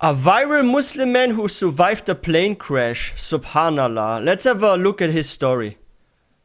A viral Muslim man who survived a plane crash. Subhanallah. Let's have a look at his story.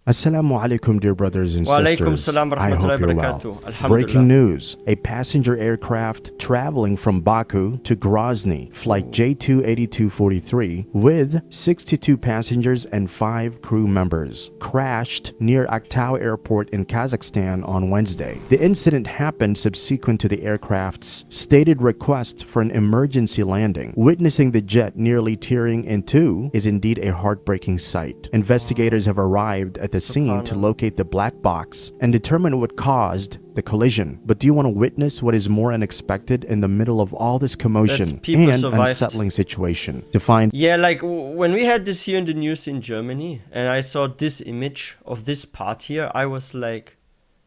Assalamu alaikum, dear brothers and sisters. I hope you're well. Breaking news. A passenger aircraft traveling from Baku to Grozny, flight J28243, with 62 passengers and 5 crew members, crashed near Aktau Airport in Kazakhstan on Wednesday. The incident happened subsequent to the aircraft's stated request for an emergency landing. Witnessing the jet nearly tearing in two is indeed a heartbreaking sight. Investigators have arrived at the scene to locate the black box and determine what caused the collision. But do you want to witness what is more unexpected in the middle of all this commotion and unsettling situation? To find like when we had this here in the news in Germany and I saw this image of this part here, I was like,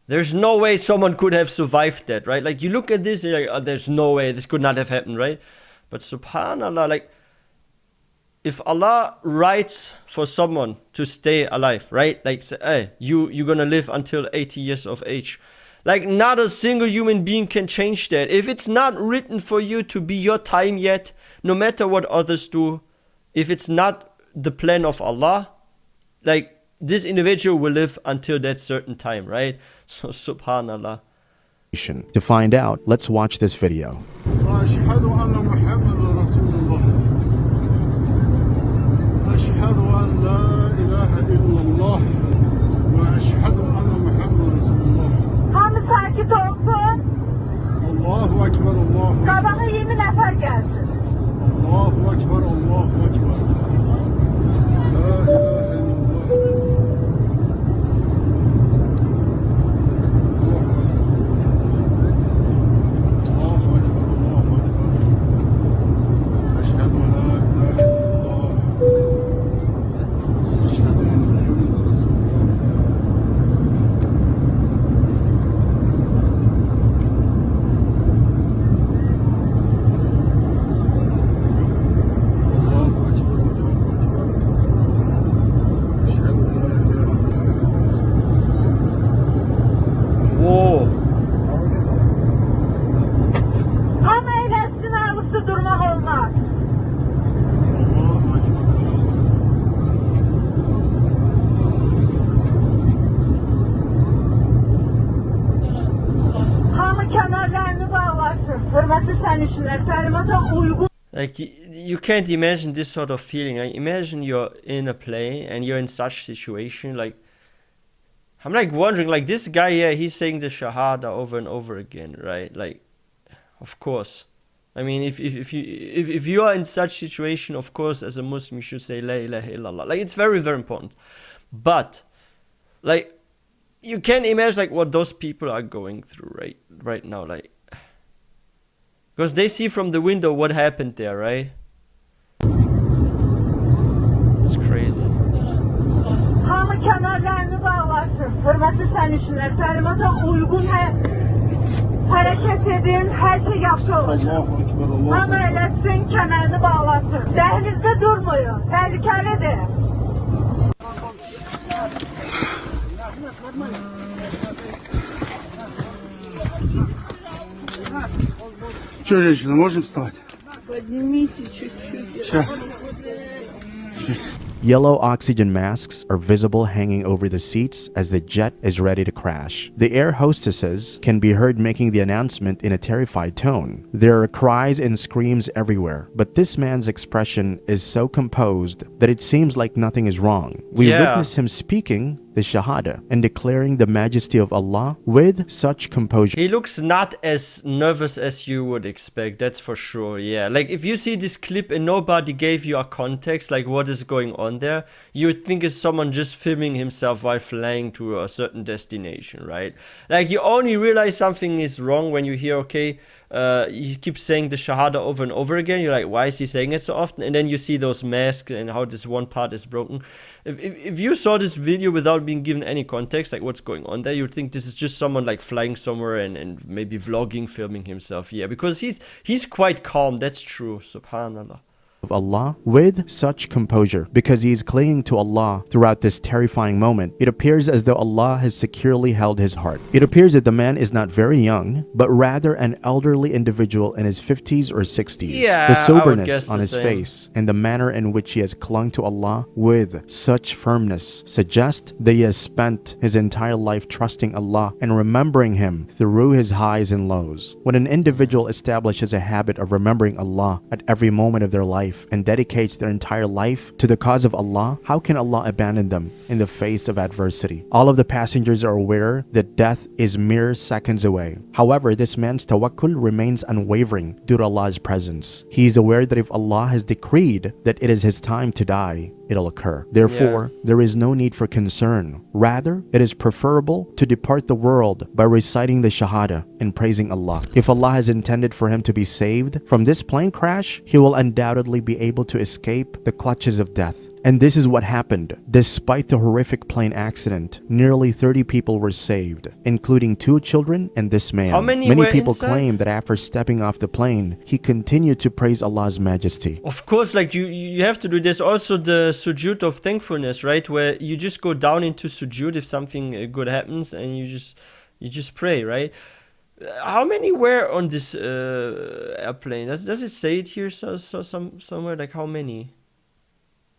there's no way someone could have survived that, right? Like you look at this and you're like, oh, there's no way this could not have happened, right? But subhanallah, like if Allah writes for someone to stay alive, right? Like, say, hey, you're gonna live until 80 years of age. Like, not a single human being can change that. If it's not written for you to be your time yet, no matter what others do, if it's not the plan of Allah, like, this individual will live until that certain time, right? So, subhanallah. To find out, let's watch this video. أشهد أن لا إله إلا الله وأشهد أن محمد رسول الله. Hamı sakit olsun. Allahu Ekber, Allahu Ekber. Qabağa 20 nəfər gəlsin. Allahu Ekber, Allahu Ekber. La ilahe illallah. Like, you can't imagine this sort of feeling. Like, imagine you're in a plane and you're in such situation. Like, I'm like wondering, like, this guy here, he's saying the Shahada over and over again, right? Like, of course. I mean, if you are in such situation, of course, as a Muslim, you should say La ilaha illallah. Like, it's very, very important. But, like, you can imagine, like, what those people are going through right now, like, because they see from the window what happened there, right? It's crazy. Hamı kəmərlərini bağlasın. Hörmətli sərnişinlər, təlimata uyğun hərəkət edin, hər şey yaxşı olacaq. Hamı eləsin, kəmərini bağlasın. Dəhlizdə durmayın, təhlükəlidir. Что, женщина, можем вставать? Поднимите чуть-чуть. Сейчас. Yellow oxygen masks are visible hanging over the seats as the jet is ready to crash. The air hostesses can be heard making the announcement in a terrified tone. There are cries and screams everywhere, but this man's expression is so composed that it seems like nothing is wrong. We witness him speaking the Shahada and declaring the majesty of Allah with such composure. He looks not as nervous as you would expect, that's for sure, yeah. Like, if you see this clip and nobody gave you a context, like what is going on there, you would think it's someone just filming himself while flying to a certain destination, right? Like, you only realize something is wrong when you hear, okay, he keeps saying the Shahada over and over again. You're like, why is he saying it so often? And then you see those masks and how this one part is broken. If you saw this video without being given any context, like what's going on there, you'd think this is just someone like flying somewhere and maybe vlogging, filming himself. Yeah, because he's quite calm. That's true. Subhanallah. of Allah with such composure because he is clinging to Allah throughout this terrifying moment. It appears as though Allah has securely held his heart. It appears that the man is not very young, but rather an elderly individual in his 50s or 60s. Yeah, the soberness on his same. face and the manner in which he has clung to Allah with such firmness suggest that he has spent his entire life trusting Allah and remembering Him through his highs and lows. When an individual establishes a habit of remembering Allah at every moment of their life and dedicates their entire life to the cause of Allah, how can Allah abandon them in the face of adversity? All of the passengers are aware that death is mere seconds away. However, this man's tawakkul remains unwavering due to Allah's presence. He is aware that if Allah has decreed that it is his time to die, it'll occur. Therefore, there is no need for concern. Rather, it is preferable to depart the world by reciting the Shahada and praising Allah. If Allah has intended for him to be saved from this plane crash, he will undoubtedly be able to escape the clutches of death. And this is what happened. Despite the horrific plane accident, nearly 30 people were saved, including 2 children and this man. How many people inside? claim that after stepping off the plane, he continued to praise Allah's majesty. Of course, like you have to do this. Also the sujood of thankfulness, right? Where you just go down into sujood if something good happens and you just pray, right? How many were on this airplane? Does it say it here somewhere? Like how many?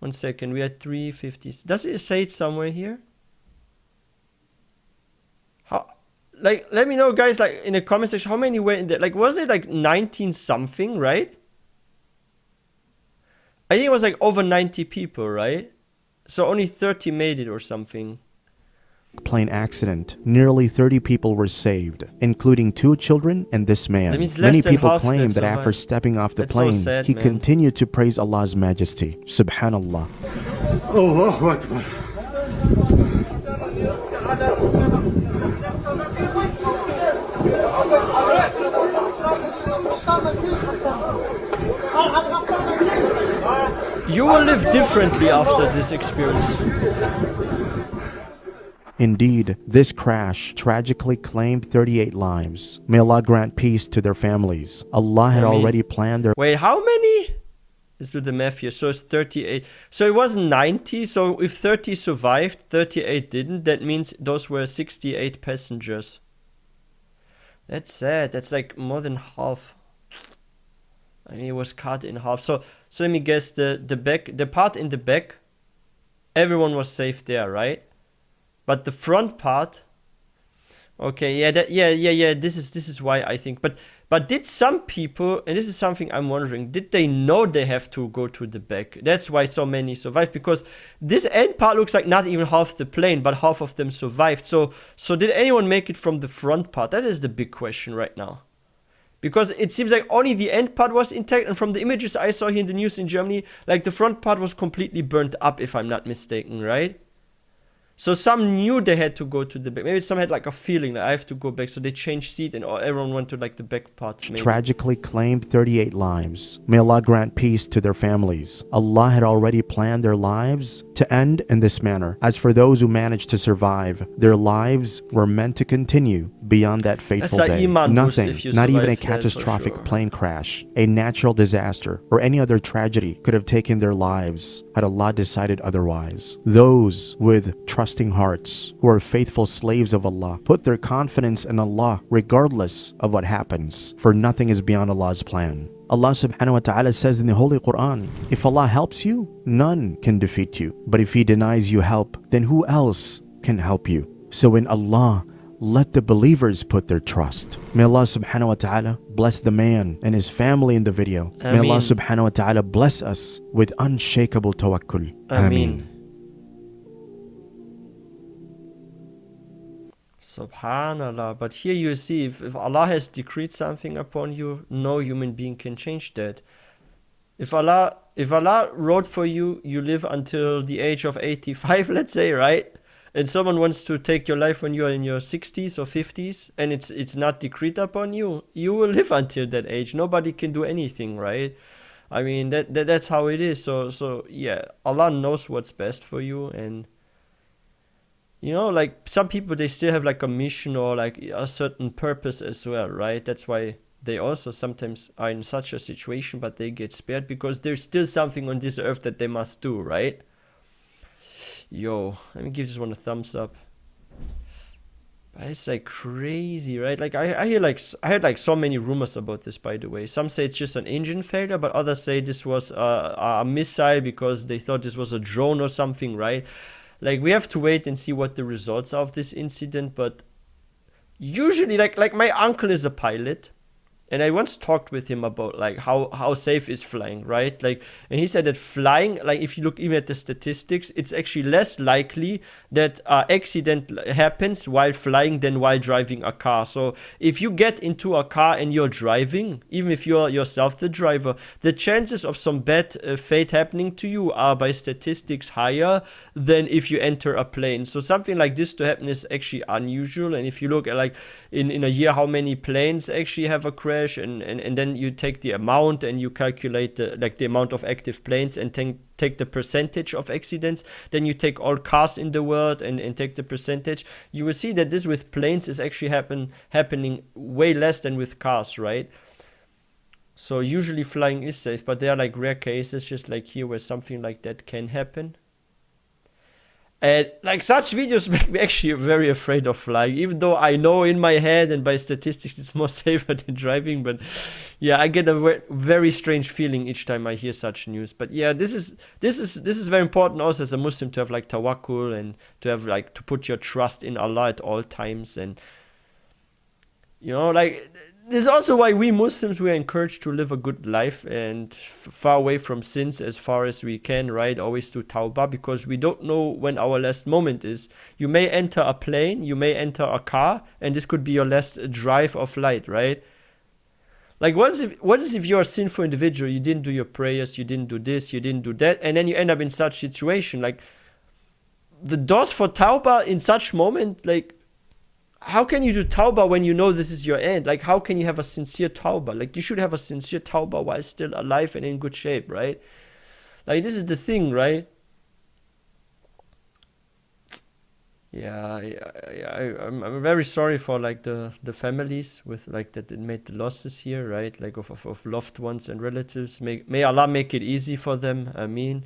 1 second, we had 350. Does it say it somewhere here? How? Like, let me know, guys. Like in the comment section, how many were in there? Like, was it like 19 something, right? I think it was like over 90 people, right? So only 30 made it or something. Plane accident, nearly 30 people were saved, including 2 children and this man. That means less Many than people half claim that that after survived. stepping off the That's so plane, sad, he man. continued to praise Allah's majesty. Subhanallah. Allahu Akbar. You will live differently after this experience. Indeed, this crash tragically claimed 38 lives. May Allah grant peace to their families. Allah had Ameen. already planned their Wait, how many? Let's do the math here. So it's 38. So it was 90. So if 30 survived, 38 didn't. That means those were 68 passengers. That's sad. That's like more than half. I mean, it was cut in half. So let me guess. The part in the back, everyone was safe there, right? But the front part, okay, yeah. This is why I think. But did some people, and this is something I'm wondering, did they know they have to go to the back? That's why so many survived, because this end part looks like not even half the plane, but half of them survived. So did anyone make it from the front part? That is the big question right now. Because it seems like only the end part was intact, and from the images I saw here in the news in Germany, like the front part was completely burnt up, if I'm not mistaken, right? So some knew they had to go to the back. Maybe some had like a feeling that I have to go back, so they changed seat and everyone went to like the back part. Maybe. Tragically claimed 38 lives. May Allah grant peace to their families. Allah had already planned their lives to end in this manner. As for those who managed to survive, their lives were meant to continue beyond that fateful That's day. Iman boost Nothing, if you not even a survive that, for catastrophic sure. plane crash, a natural disaster, or any other tragedy could have taken their lives had Allah decided otherwise. Those with trusting hearts who are faithful slaves of Allah put their confidence in Allah regardless of what happens, for nothing is beyond Allah's plan. Allah subhanahu wa ta'ala says in the Holy Quran, if Allah helps you, none can defeat you. But if He denies you help, then who else can help you? So in Allah, let the believers put their trust. May Allah subhanahu wa ta'ala bless the man and his family in the video. May Allah Ameen. subhanahu wa ta'ala bless us with unshakable tawakkul. Ameen. Subhanallah. But here you see, if Allah has decreed something upon you, no human being can change that. If Allah wrote for you, you live until the age of 85, let's say, right? And someone wants to take your life when you are in your 60s or 50s, and it's not decreed upon you, you will live until that age. Nobody can do anything, right? I mean, that's how it is. So yeah, Allah knows what's best for you. And you know, like some people, they still have like a mission or like a certain purpose as well, right? That's why they also sometimes are in such a situation, but they get spared because there's still something on this earth that they must do, right? Yo, let me give this one a thumbs up. But it's like crazy, right? Like I heard like so many rumors about this, by the way. Some say it's just an engine failure, but others say this was a missile because they thought this was a drone or something, right? Like we have to wait and see what the results are of this incident. But usually, like my uncle is a pilot, and I once talked with him about like how safe is flying, right? Like, and he said that flying, like if you look even at the statistics, it's actually less likely that accident happens while flying than while driving a car. So if you get into a car and you're driving, even if you're yourself the driver, the chances of some bad fate happening to you are by statistics higher than if you enter a plane. So something like this to happen is actually unusual. And if you look at like in a year how many planes actually have a crash, and then you take the amount and you calculate the amount of active planes and take the percentage of accidents, then you take all cars in the world and take the percentage, you will see that this with planes is actually happening way less than with cars, right? So usually flying is safe, but there are like rare cases just like here where something like that can happen. And like such videos make me actually very afraid of flying, even though I know in my head and by statistics it's more safer than driving. But yeah, I get a very strange feeling each time I hear such news. But yeah, this is very important also as a Muslim to have like tawakkul and to have like to put your trust in Allah at all times. And you know, like this is also why we Muslims, we are encouraged to live a good life and far away from sins as far as we can, right? Always do tawbah, because we don't know when our last moment is. You may enter a plane, you may enter a car, and this could be your last drive or flight, right? Like what is if you're a sinful individual, you didn't do your prayers, you didn't do this, you didn't do that, and then you end up in such situation? Like the doors for tawbah in such moment, like how can you do tawbah when you know this is your end? Like, how can you have a sincere tawbah? Like, you should have a sincere tawbah while still alive and in good shape, right? Like, this is the thing, right? Yeah, I'm very sorry for, like, the families with, like, that it made the losses here, right? Like, of loved ones and relatives. May Allah make it easy for them, Ameen.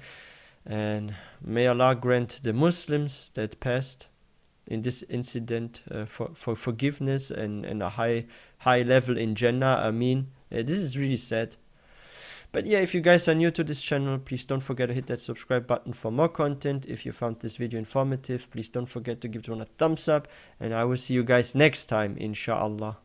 And may Allah grant the Muslims that passed in this incident for forgiveness and a high level in Jannah. Ameen. This is really sad. But yeah, if you guys are new to this channel, please don't forget to hit that subscribe button for more content. If you found this video informative, please don't forget to give it one a thumbs up. And I will see you guys next time, inshallah.